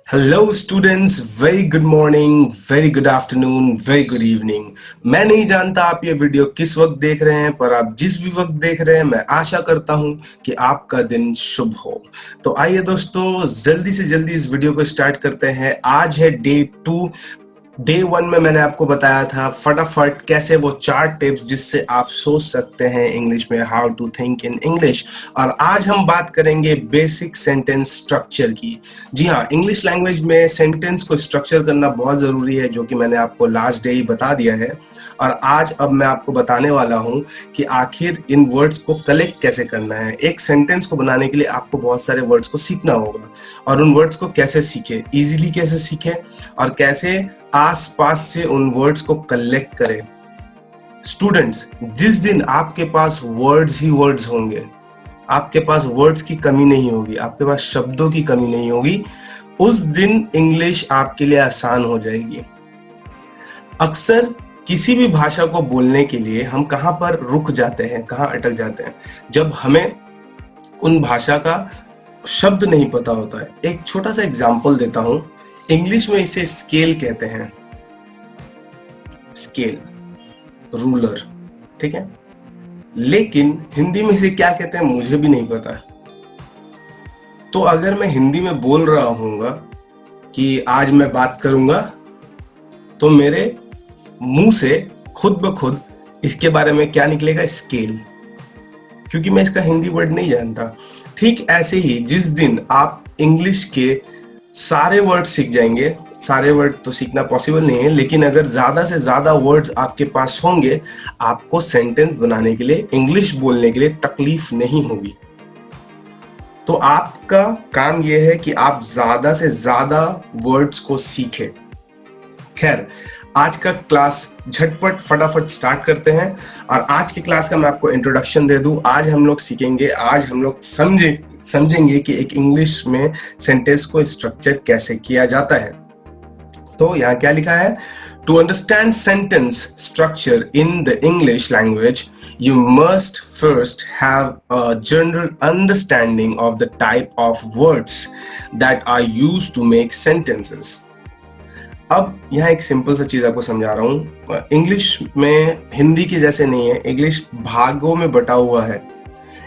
Hello students, very good morning, very good afternoon, very good evening. मैं नहीं जानता आप ये वीडियो किस वक्त देख रहे हैं, पर आप जिस भी वक्त देख रहे हैं मैं आशा करता हूं कि आपका दिन शुभ हो। तो आइए दोस्तों, जल्दी से जल्दी इस वीडियो को स्टार्ट करते हैं। आज है डे 2। डे 1 में मैंने आपको बताया था फटाफट कैसे वो 4 टिप्स जिससे आप सोच सकते हैं इंग्लिश में, how to think in English. और आज हम बात करेंगे बेसिक सेंटेंस स्ट्रक्चर की। जी हाँ, इंग्लिश लैंग्वेज में सेंटेंस को स्ट्रक्चर करना बहुत ज़रूरी है, जो कि मैंने आपको लास्ट डे ही बता दिया है। और आज अब मैं आपको बताने वाला हूँ कि आखिर इन वर्ड्स को कलेक्ट कैसे करना है। एक सेंटेंस को बनाने के लिए आपको बहुत सारे वर्ड्स को सीखना होगा, और उन वर्ड्स को कैसे सीखे, इजीली कैसे सीखे, और कैसे आसपास से उन वर्ड्स को कलेक्ट करें। स्टूडेंट्स, जिस दिन आपके पास वर्ड्स ही वर्ड्स होंगे, आपके पास वर्ड्स की कमी नहीं होगी, आपके पास शब्दों की कमी नहीं होगी, उस दिन इंग्लिश आपके लिए आसान हो जाएगी। अक्सर किसी भी भाषा को बोलने के लिए हम कहाँ पर रुक जाते हैं, कहाँ अटक जाते हैं, जब हमें उन भाषा का शब्द नहीं पता होता है। एक छोटा सा एग्जाम्पल देता हूं। इंग्लिश में इसे स्केल कहते हैं, स्केल, रूलर, ठीक है। लेकिन हिंदी में इसे क्या कहते हैं मुझे भी नहीं पता। तो अगर मैं हिंदी में बोल रहा हूँगा कि आज मैं बात करूंगा, तो मेरे मुंह से खुद ब खुद इसके बारे में क्या निकलेगा, स्केल, क्योंकि मैं इसका हिंदी वर्ड नहीं जानता। ठीक ऐसे ही जिस दिन आप इंग्लिश के सारे वर्ड सीख जाएंगे, सारे वर्ड तो सीखना पॉसिबल नहीं है, लेकिन अगर ज्यादा से ज्यादा वर्ड्स आपके पास होंगे, आपको सेंटेंस बनाने के लिए, इंग्लिश बोलने के लिए तकलीफ नहीं होगी। तो आपका काम यह है कि आप ज्यादा से ज्यादा वर्ड्स को सीखें। खैर, आज का क्लास झटपट फटाफट स्टार्ट करते हैं। और आज की क्लास का मैं आपको इंट्रोडक्शन दे दूं। आज हम लोग सीखेंगे, आज हम लोग समझेंगे कि एक इंग्लिश में सेंटेंस को स्ट्रक्चर कैसे किया जाता है। तो यहाँ क्या लिखा है, to understand sentence structure in the English language you must first have a general understanding of the type of words that are used to make sentences. अब यहाँ एक सिंपल सा चीज आपको समझा रहा हूँ। इंग्लिश में हिंदी के जैसे नहीं है, इंग्लिश भागों में बटा हुआ है।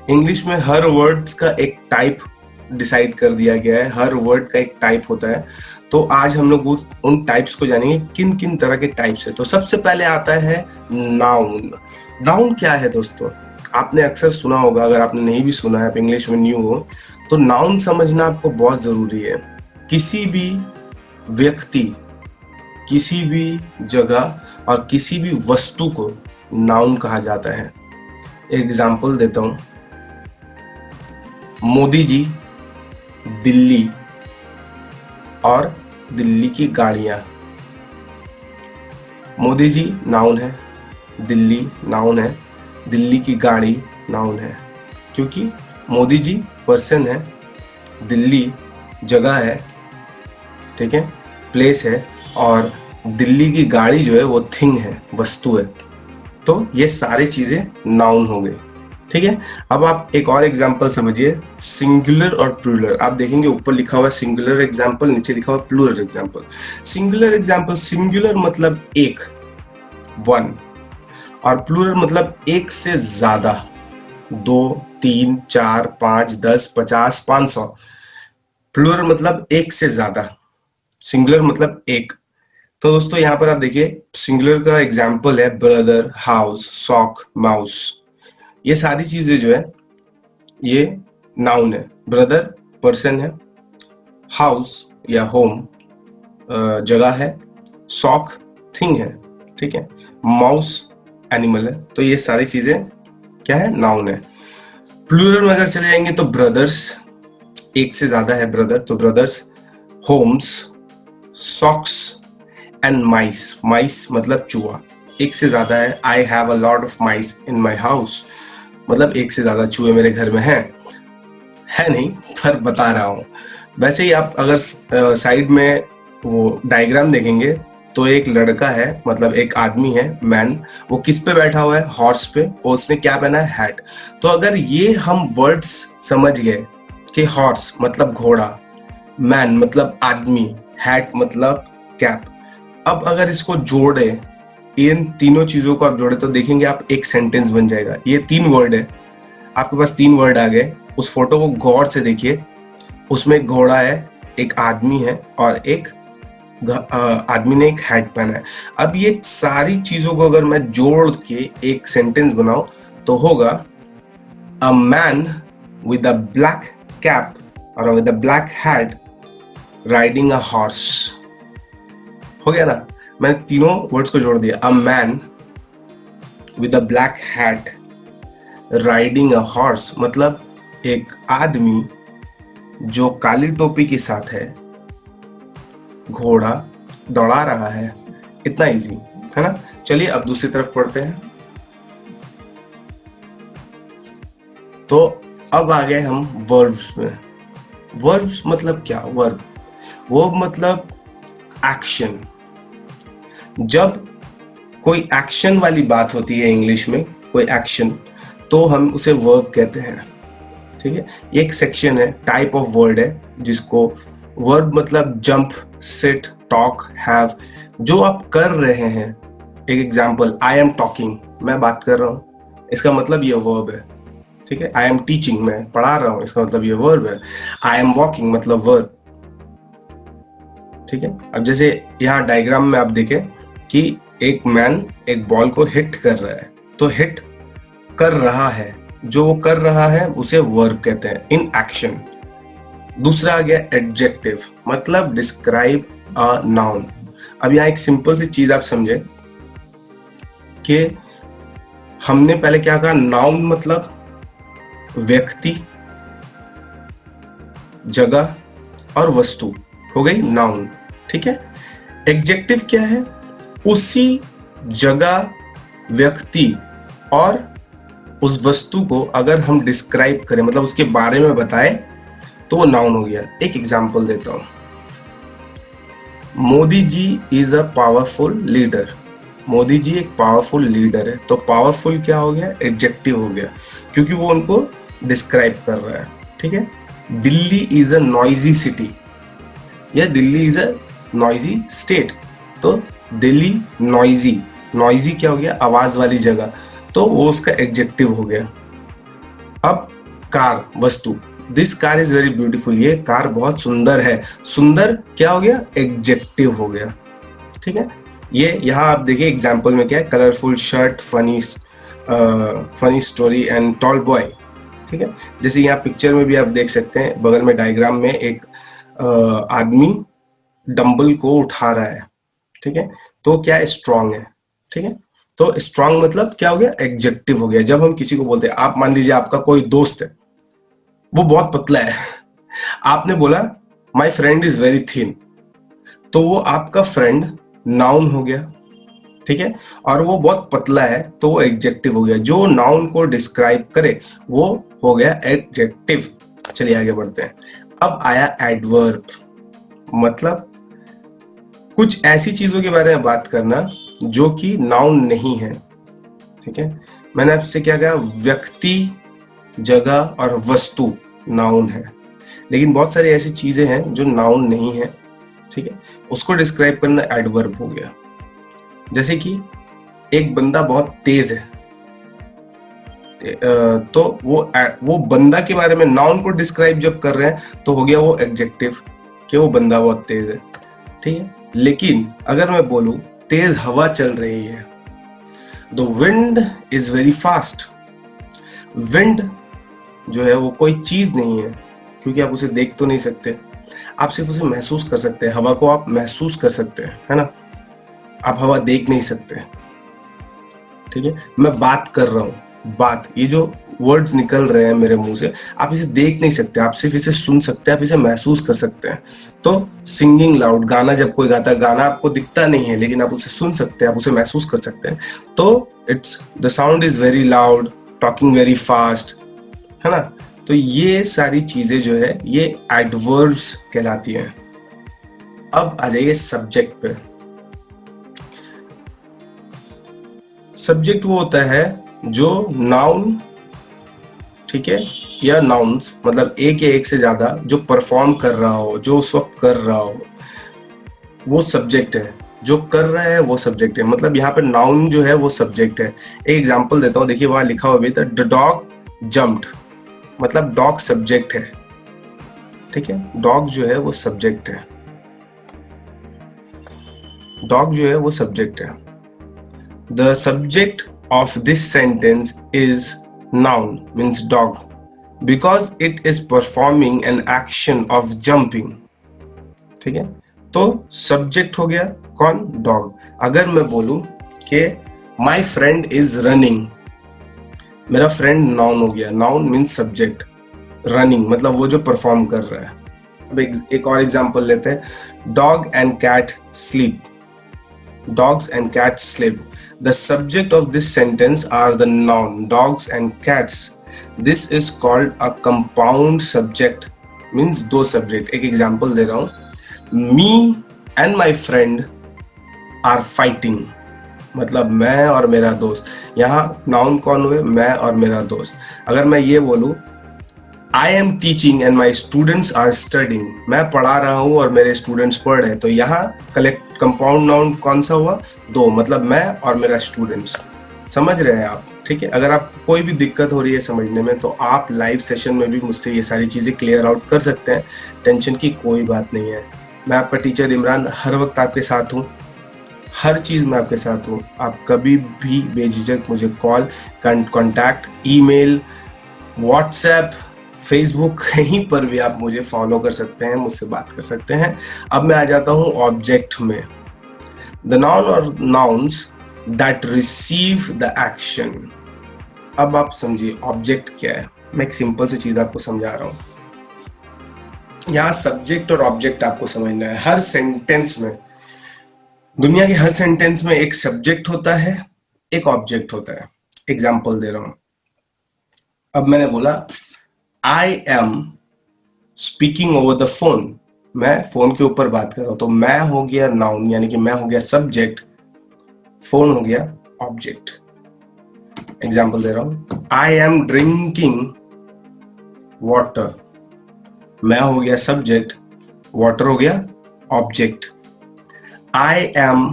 इंग्लिश में हर वर्ड्स का एक टाइप डिसाइड कर दिया गया है, हर वर्ड का एक टाइप होता है। तो आज हम लोग उन टाइप्स को जानेंगे, किन किन तरह के टाइप्स है। तो सबसे पहले आता है नाउन। नाउन क्या है दोस्तों, आपने अक्सर सुना होगा, अगर आपने नहीं भी सुना है, आप इंग्लिश में न्यू हो, तो नाउन समझना आपको बहुत जरूरी है। किसी भी व्यक्ति, किसी भी जगह और किसी भी वस्तु को नाउन कहा जाता है। एग्जाम्पल देता हूं, मोदी जी, दिल्ली और दिल्ली की गाड़ियां। मोदी जी नाउन है, दिल्ली नाउन है, दिल्ली की गाड़ी नाउन है, क्योंकि मोदी जी पर्सन है, दिल्ली जगह है, ठीक है, प्लेस है, और दिल्ली की गाड़ी जो है वो थिंग है, वस्तु है। तो ये सारी चीजें नाउन हो गई, ठीक है। अब आप एक और एग्जांपल समझिए, सिंगुलर और प्लूरल। आप देखेंगे ऊपर लिखा हुआ है सिंगुलर एग्जांपल, नीचे लिखा हुआ plural example. Singular example, singular मतलब एक, वन, और प्लूरल मतलब एक से ज्यादा, 2, 3, 4, 5, 10, 50, 500। प्लूरल मतलब एक से ज्यादा, सिंगुलर मतलब एक। तो दोस्तों यहाँ पर आप देखिए, सिंगुलर का एग्जांपल है ब्रदर, हाउस, सॉक, माउस। ये सारी चीजें जो है ये नाउन है। ब्रदर पर्सन है, हाउस या होम जगह है, सॉक थिंग है, ठीक है, माउस एनिमल है। तो ये सारी चीजें क्या है, नाउन है। प्लूरल में अगर चले जाएंगे तो ब्रदर्स, एक से ज्यादा है ब्रदर, तो ब्रदर्स, होम्स, सॉक्स एंड माइस। माइस मतलब चूहा, एक से ज्यादा है। I have a lot of mice in my house, मतलब एक से ज्यादा चूहे मेरे घर में हैं। है नहीं, पर बता रहा हूं। वैसे ही आप अगर साइड में वो डायग्राम देखेंगे तो एक लड़का है, मतलब एक आदमी है, मैन, वो किस पे बैठा हुआ है, हॉर्स पे, और उसने क्या पहना है, हैट। तो अगर ये हम वर्ड्स समझ गए कि हॉर्स मतलब घोड़ा, मैन मतलब आदमी, हैट मतलब कैप। अब अगर इसको जोड़े, इन तीनों चीजों को आप जोड़े तो देखेंगे आप एक सेंटेंस बन जाएगा। ये 3 वर्ड है, आपके पास 3 वर्ड आ गए। उस फोटो को गौर से देखिए, उसमें एक घोड़ा है, एक आदमी है और एक आदमी ने एक हैट पहना है। अब ये सारी चीजों को अगर मैं जोड़ के एक सेंटेंस बनाऊं तो होगा a man with a black cap और with a black hat riding a horse. हो गया ना, मैंने तीनों वर्ड्स को जोड़ दिया। A man with a black hat riding a horse मतलब एक आदमी जो काली टोपी के साथ है, घोड़ा दौड़ा रहा है। इतना इजी है ना। चलिए अब दूसरी तरफ पढ़ते हैं। तो अब आ गए हम वर्ब्स में। वर्ब्स मतलब क्या? वो मतलब एक्शन। जब कोई एक्शन वाली बात होती है इंग्लिश में, कोई एक्शन, तो हम उसे वर्ब कहते हैं। ठीक है, ये एक सेक्शन है, टाइप ऑफ वर्ड है जिसको वर्ब मतलब जंप, सिट, टॉक, हैव, जो आप कर रहे हैं। एक एग्जांपल, आई एम टॉकिंग, मैं बात कर रहा हूं, इसका मतलब ये वर्ब है। ठीक है, आई एम टीचिंग, मैं पढ़ा रहा हूं, इसका मतलब ये वर्ब है। आई एम वॉकिंग मतलब वर्ब। ठीक है, अब जैसे यहाँ डायग्राम में आप देखें कि एक मैन एक बॉल को हिट कर रहा है, तो हिट कर रहा है, जो वो कर रहा है उसे वर्ब कहते हैं, इन एक्शन। दूसरा आ गया एडजेक्टिव, मतलब डिस्क्राइब अ नाउन। अब यहाँ एक सिंपल सी चीज आप समझे कि हमने पहले क्या कहा, नाउन मतलब व्यक्ति, जगह और वस्तु, हो गई नाउन। ठीक है, एडजेक्टिव क्या है? उसी जगह, व्यक्ति और उस वस्तु को अगर हम डिस्क्राइब करें, मतलब उसके बारे में बताएं, तो वो नाउन हो गया। एक एग्जांपल देता हूं, Modi ji is a powerful leader. Modi ji एक पावरफुल लीडर है, तो पावरफुल क्या हो गया? एडजेक्टिव हो गया, क्योंकि वो उनको डिस्क्राइब कर रहा है। ठीक है, Delhi is a noisy city, या Delhi is a noisy state, तो दिल्ली नॉइजी, नॉइजी क्या हो गया? आवाज वाली जगह, तो वो उसका एडजेक्टिव हो गया। अब कार, वस्तु, this car is very beautiful, ये कार बहुत सुंदर है, सुंदर क्या हो गया? एडजेक्टिव हो गया। ठीक है, ये यहाँ आप देखिए एग्जाम्पल में क्या है, colourful shirt, funny story and tall boy. ठीक है, जैसे यहाँ पिक्चर में भी आप देख सकते हैं, बगल में डायग्राम में एक आदमी डंबल को उठा रहा है। ठीक है, तो क्या है? स्ट्रांग है। ठीक है, तो स्ट्रांग मतलब क्या हो गया? एडजेक्टिव हो गया। जब हम किसी को बोलते हैं, आप मान लीजिए आपका कोई दोस्त है, वो बहुत पतला है, आपने बोला my friend is very thin, तो वो आपका फ्रेंड नाउन हो गया। ठीक है, और वो बहुत पतला है तो वो एडजेक्टिव हो गया, जो नाउन को डिस्क्राइब करे वो हो गया एडजेक्टिव। चलिए आगे बढ़ते हैं। अब आया एडवर्ब, मतलब कुछ ऐसी चीजों के बारे में बात करना जो कि नाउन नहीं है। ठीक है, मैंने आपसे क्या कहा? व्यक्ति, जगह और वस्तु नाउन है, लेकिन बहुत सारी ऐसी चीजें हैं जो नाउन नहीं है। ठीक है, उसको डिस्क्राइब करना एडवर्ब हो गया। जैसे कि एक बंदा बहुत तेज है, तो वो बंदा के बारे में नाउन को डिस्क्राइब जब कर रहे हैं तो हो गया वो एडजेक्टिव कि वो बंदा बहुत तेज है। ठीक है, लेकिन अगर मैं बोलूं तेज हवा चल रही है, the wind is very fast. Wind जो है वो कोई चीज नहीं है, क्योंकि आप उसे देख तो नहीं सकते, आप सिर्फ उसे महसूस कर सकते हैं। हवा को आप महसूस कर सकते हैं, है ना, आप हवा देख नहीं सकते। ठीक है, मैं बात कर रहा हूं, बात, ये जो वर्ड्स निकल रहे हैं मेरे मुंह से, आप इसे देख नहीं सकते, आप सिर्फ इसे सुन सकते हैं, आप इसे महसूस कर सकते हैं। तो सिंगिंग लाउड, गाना जब कोई गाता है, गाना आपको दिखता नहीं है लेकिन आप उसे सुन सकते हैं, आप उसे महसूस कर सकते हैं, तो it's the sound is very loud, talking very fast, है ना। तो ये सारी चीजें जो है ये एडवर्ब्स कहलाती हैं। अब आ जाइए सब्जेक्ट पे। सब्जेक्ट वो होता है जो नाउन, ठीक है, या नाउन्स मतलब एक या एक से ज्यादा जो परफॉर्म कर रहा हो, जो उस वक्त कर रहा हो, वो सब्जेक्ट है। जो कर रहा है वो सब्जेक्ट है। मतलब यहाँ पे नाउन जो है वो सब्जेक्ट है। एक एग्जांपल देता हूँ, देखिए वहां लिखा हुआ भी था, द डॉग जम्प्ड, मतलब डॉग सब्जेक्ट है। ठीक है, डॉग जो है वो सब्जेक्ट है। डॉग जो है वो सब्जेक्ट है। The subject of this sentence is noun means dog because it is performing an action of jumping. ठीक है, तो सब्जेक्ट हो गया कौन? डॉग। अगर मैं बोलूं कि माई फ्रेंड इज रनिंग, मेरा फ्रेंड नाउन हो गया। नाउन मीन्स सब्जेक्ट, रनिंग मतलब वो जो परफॉर्म कर रहा है। अब एक और एग्जांपल लेते हैं, dog and cat sleep, dogs and cats sleep. The subject of this sentence are the noun dogs and cats. This is called a compound subject, means दो subject। एक example दे रहा हूँ, me and my friend are fighting, मतलब मैं और मेरा दोस्त। यहाँ नाउन कौन हुए? मैं और मेरा दोस्त। अगर मैं ये बोलूँ I am teaching and my students are studying, मैं पढ़ा रहा हूँ और मेरे स्टूडेंट्स पढ़ रहे हैं, तो यहाँ कलेक्ट कंपाउंड नाउन कौन सा हुआ? दो, मतलब मैं और मेरा स्टूडेंट्स। समझ रहे हैं आप? ठीक है, अगर आपको कोई भी दिक्कत हो रही है समझने में तो आप लाइव सेशन में भी मुझसे ये सारी चीज़ें क्लियर आउट कर सकते हैं। टेंशन की कोई बात नहीं है। मैं आपका टीचर इमरान हर वक्त आपके साथ हूँ, हर चीज़ में आपके साथ हूँ। आप कभी भी बेझिझक मुझे call, contact, email, WhatsApp, Facebook, कहीं पर भी आप मुझे फॉलो कर सकते हैं, मुझसे बात कर सकते हैं। अब मैं आ जाता हूं ऑब्जेक्ट में। द नाउन और nouns that receive the action. अब आप समझिए ऑब्जेक्ट क्या है। मैं एक सिंपल सी चीज आपको समझा रहा हूं। यहां सब्जेक्ट और ऑब्जेक्ट आपको समझना है। हर सेंटेंस में, दुनिया के हर सेंटेंस में एक सब्जेक्ट होता है, एक ऑब्जेक्ट होता है। एग्जाम्पल दे रहा हूं। अब मैंने बोला I am speaking over the phone, मैं फोन के ऊपर बात कर रहा हूं, तो मैं हो गया नाउन, यानी कि मैं हो गया सब्जेक्ट, फोन हो गया ऑब्जेक्ट। एग्जाम्पल दे रहा हूं, आई एम ड्रिंकिंग वाटर, मैं हो गया सब्जेक्ट, वाटर हो गया object. I am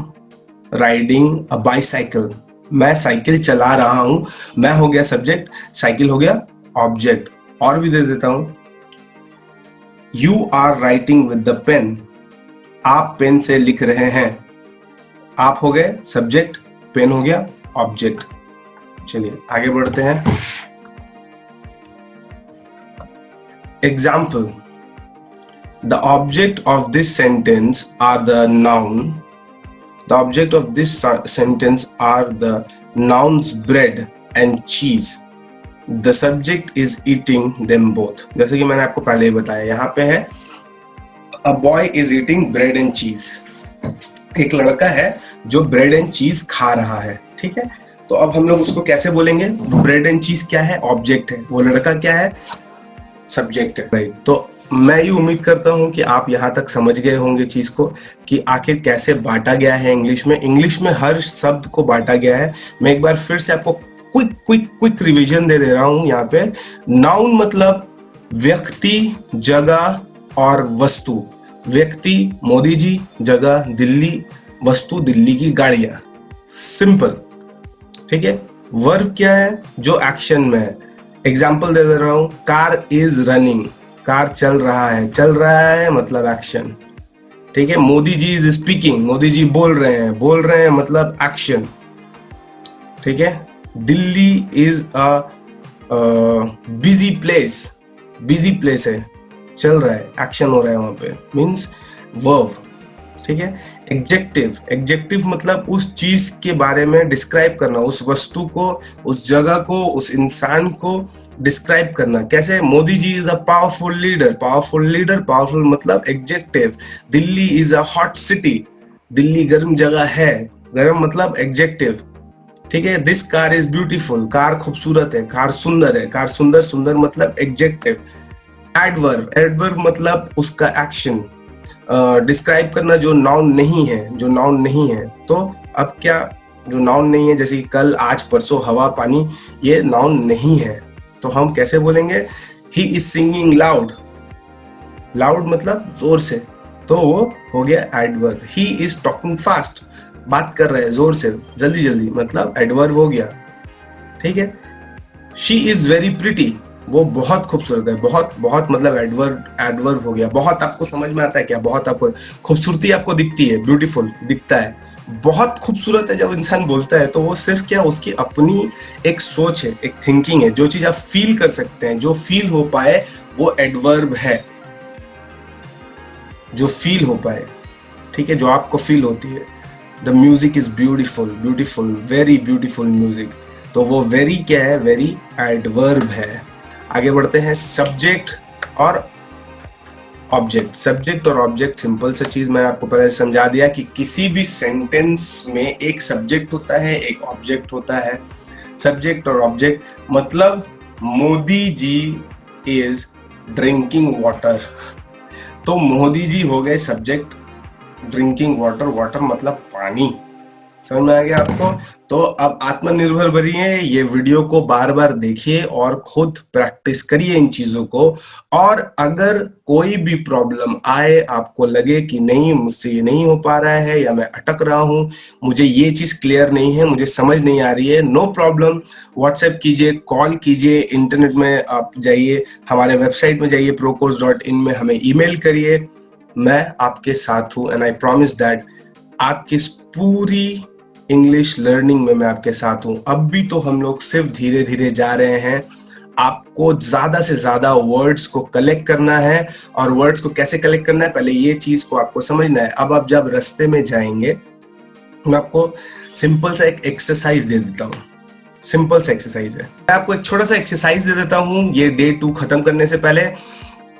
riding a bicycle, मैं साइकिल चला रहा हूं, मैं हो गया सब्जेक्ट, साइकिल हो गया ऑब्जेक्ट। और भी दे देता हूं, you are writing with the pen, आप पेन से लिख रहे हैं, आप हो गए सब्जेक्ट, पेन हो गया ऑब्जेक्ट। चलिए आगे बढ़ते हैं। Example, the object of this sentence are the noun, the object of this sentence are the nouns bread and cheese, the subject is eating them both. जैसे कि मैंने आपको पहले ही बताया, यहाँ पे है a boy is eating bread and चीज, एक लड़का है जो ब्रेड एंड चीज खा रहा है। ठीक है, तो अब हम लोग उसको कैसे बोलेंगे? ब्रेड एंड चीज क्या है? ऑब्जेक्ट है। वो लड़का क्या है? सब्जेक्ट है। राइट, तो मैं ये उम्मीद करता हूं कि आप यहाँ तक समझ गए होंगे चीज को कि आखिर कैसे बांटा गया है इंग्लिश में। इंग्लिश में हर शब्द को बांटा गया है। मैं एक बार फिर से आपको क्विक रिवीजन दे रहा हूं। यहाँ पे नाउन मतलब व्यक्ति, जगह और वस्तु। व्यक्ति मोदी जी, जगह दिल्ली, वस्तु दिल्ली की गाड़ियां। सिंपल। ठीक है, वर्ब क्या है? जो एक्शन में है। एग्जाम्पल दे रहा हूं, कार इज रनिंग, कार चल रहा है, चल रहा है मतलब एक्शन। ठीक है, मोदी जी इज स्पीकिंग, मोदी जी बोल रहे हैं मतलब एक्शन। ठीक है, Delhi is a busy place, busy place है, चल रहा है, एक्शन हो रहा है वहां पे, मीन्स वर्ब। ठीक है, एडजेक्टिव, एडजेक्टिव मतलब उस चीज के बारे में डिस्क्राइब करना, उस वस्तु को, उस जगह को, उस इंसान को डिस्क्राइब करना। कैसे? Modi ji is a powerful leader, powerful leader, powerful मतलब adjective. Delhi is a hot city, Delhi गर्म जगह है, गर्म मतलब एडजेक्टिव। ठीक है, this car is beautiful, car खूबसूरत है, कार सुंदर है, कार सुंदर, सुंदर मतलब एडजेक्टिव। एडवर्ब, एडवर्ब मतलब उसका एक्शन डिस्क्राइब करना जो नाउन नहीं है, जो नाउन नहीं है। तो अब क्या, जो नाउन नहीं है, जैसे कि कल, आज, परसों, हवा, पानी, ये नाउन नहीं है, तो हम कैसे बोलेंगे? He is singing loud, loud मतलब जोर से, तो वो हो गया adverb. He is talking fast, बात कर रहा है जोर से, जल्दी जल्दी, मतलब एडवर्ब हो गया, ठीक है। शी इज वेरी प्रिटी, वो बहुत खूबसूरत है, बहुत बहुत मतलब एडवर्ब हो गया। बहुत आपको समझ में आता है क्या? बहुत आपको खूबसूरती आपको दिखती है, ब्यूटीफुल दिखता है, बहुत खूबसूरत है। जब इंसान बोलता है तो वो सिर्फ क्या, उसकी अपनी एक सोच है, एक थिंकिंग है, जो चीज आप फील कर सकते हैं, जो फील हो पाए वो एडवर्ब है, जो फील हो पाए, ठीक है, जो आपको फील होती है। The music is beautiful, beautiful, very beautiful music, तो वो वेरी क्या है, वेरी एडवर्ब है। आगे बढ़ते हैं, सब्जेक्ट और ऑब्जेक्ट। सब्जेक्ट और ऑब्जेक्ट सिंपल सा चीज मैं आपको पहले समझा दिया कि किसी भी सेंटेंस में एक सब्जेक्ट होता है, एक ऑब्जेक्ट होता है। सब्जेक्ट और ऑब्जेक्ट मतलब Modi ji is drinking water, तो मोदी जी हो गए सब्जेक्ट, ड्रिंकिंग वाटर, वाटर मतलब पानी। समझ में आ गया आपको? तो अब आत्मनिर्भर बनिए, ये वीडियो को बार बार देखिए और खुद प्रैक्टिस करिए इन चीजों को। और अगर कोई भी प्रॉब्लम आए, आपको लगे कि नहीं मुझसे ये नहीं हो पा रहा है या मैं अटक रहा हूं, मुझे ये चीज क्लियर नहीं है, मुझे समझ नहीं आ रही है, नो प्रॉब्लम, व्हाट्सएप कीजिए, कॉल कीजिए, इंटरनेट में आप जाइए, हमारे वेबसाइट में जाइए procourse.in में हमें ईमेल करिए। मैं आपके साथ हूं एंड आई प्रॉमिस दैट आपकी इस पूरी इंग्लिश लर्निंग में मैं आपके साथ हूं। अब भी तो हम लोग सिर्फ धीरे धीरे जा रहे हैं, आपको ज्यादा से ज्यादा वर्ड्स को कलेक्ट करना है। और वर्ड्स को कैसे कलेक्ट करना है, पहले ये चीज को आपको समझना है। अब आप जब रास्ते में जाएंगे, मैं आपको सिंपल सा एक एक्सरसाइज दे देता हूँ। सिंपल सा एक्सरसाइज है, मैं आपको एक छोटा सा एक्सरसाइज दे देता हूँ। ये डे 2 खत्म करने से पहले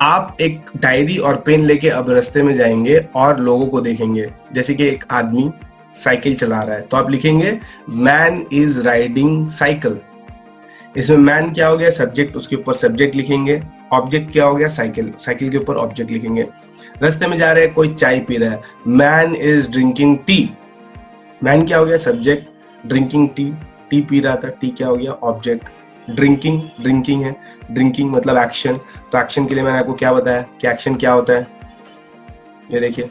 आप एक डायरी और पेन लेके अब रास्ते में जाएंगे और लोगों को देखेंगे। जैसे कि एक आदमी साइकिल चला रहा है, तो आप लिखेंगे मैन इज राइडिंग साइकिल। इसमें मैन क्या हो गया, सब्जेक्ट, उसके ऊपर सब्जेक्ट लिखेंगे। ऑब्जेक्ट क्या हो गया, साइकिल, साइकिल के ऊपर ऑब्जेक्ट लिखेंगे। रास्ते में जा रहे हैं, कोई चाय पी रहा है, man is drinking tea. Man क्या हो गया, subject, drinking tea, T P रहा था, टी क्या हो गया, ऑब्जेक्ट। ड्रिंकिंग, ड्रिंकिंग है, ड्रिंकिंग मतलब एक्शन, तो एक्शन के लिए मैंने आपको क्या बताया कि एक्शन क्या होता है, ये देखिए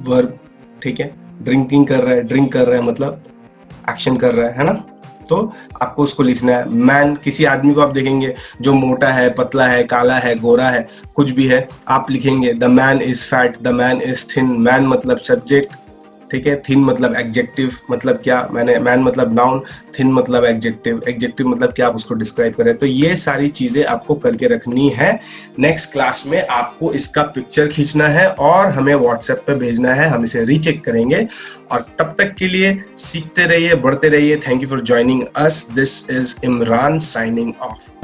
वर्ब, ठीक है। ड्रिंकिंग कर रहा है, ड्रिंक कर रहा है मतलब एक्शन कर रहा है ना। तो आपको उसको लिखना है। मैन, किसी आदमी को आप देखेंगे जो मोटा है, पतला है, काला है, गोरा है, कुछ भी है, आप लिखेंगे the man is fat, the man is thin. Man मतलब सब्जेक्ट, ठीक है, थिन मतलब एडजेक्टिव, मतलब क्या, मैंने मैन मतलब नाउन, थिन मतलब एडजेक्टिव, एडजेक्टिव मतलब क्या, आप उसको डिस्क्राइब करें। तो ये सारी चीजें आपको करके रखनी है। नेक्स्ट क्लास में आपको इसका पिक्चर खींचना है और हमें व्हाट्सएप पे भेजना है, हम इसे रीचेक करेंगे। और तब तक के लिए सीखते रहिए, बढ़ते रहिए। Thank you for joining us. This is Imran signing off.